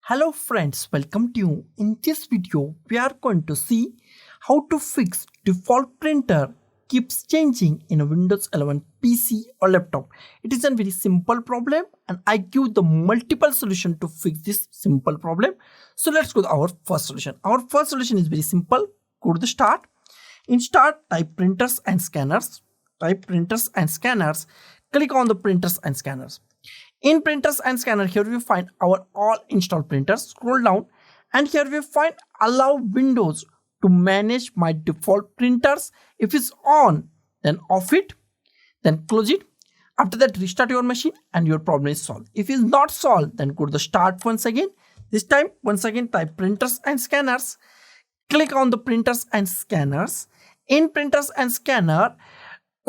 Hello friends, welcome to you. In this video, we are going to see how to fix default printer keeps changing in a Windows 11 PC or laptop. It is a very simple problem and I give the multiple solution to fix this simple problem. So let's go to our first solution. Our first solution is very simple. Go to the start. In start, type printers and scanners. Type printers and scanners. Click on the printers and scanners. In printers and scanner, here we find our all installed printers. Scroll down and here we find allow Windows to manage my default printers. If it's on, then off it, then close it. After that, restart your machine and your problem is solved. If it's not solved, then go to the start once again. This time, once again, type printers and scanners. Click on the printers and scanners. In printers and scanner,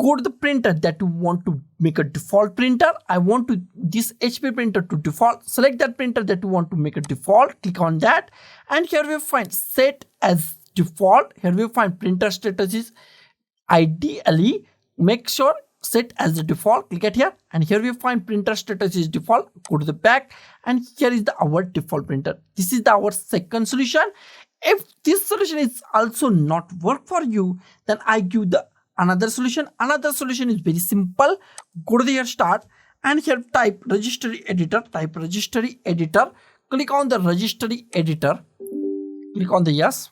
go to the printer that you want to make a default printer. I want this HP printer to default. Select that printer that you want to make a default. Click on that. And here we find set as default. Here we find printer status is ideally. Make sure set as the default. Click at here. And here we find printer status is default. Go to the back. And here is our default printer. This is our second solution. If this solution is also not work for you, then I give the another solution. Another solution is very simple. Go to the here start and here type registry editor. Type registry editor. Click on the registry editor. Click on the yes.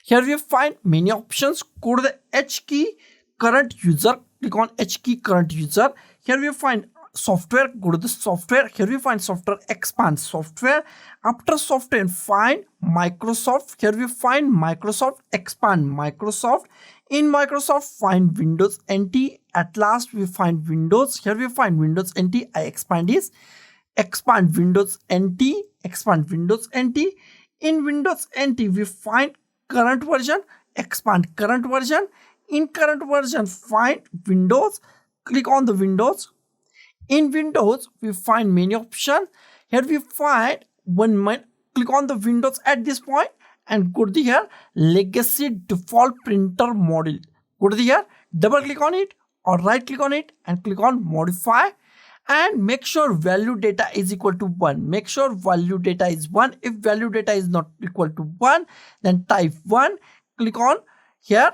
Here we find many options. Go to the H key current user. Click on H key current user. Here we find software. Go to the software. Here we find software, expand software. After software, find Microsoft. Here we find Microsoft, expand Microsoft. In Microsoft, find Windows NT. At last, we find Windows. Here we find Windows NT. I expand this. Expand Windows NT. Expand Windows NT. In Windows NT, we find current version. Expand current version. In current version, find Windows. Click on the Windows. In Windows, we find many options. Here we find click on the Windows at this point and go to the here legacy default printer model. Go to the here, double click on it or right click on it and click on modify and make sure value data is equal to 1. Make sure value data is 1. If value data is not equal to 1, then type 1. Click on here,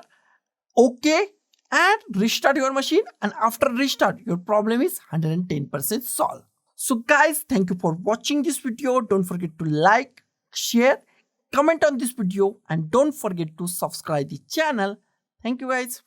OK. And restart your machine, and after restart your problem is 110% solved. So guys, thank you for watching this video. Don't forget to like, share, comment on this video and don't forget to subscribe the channel. Thank you guys.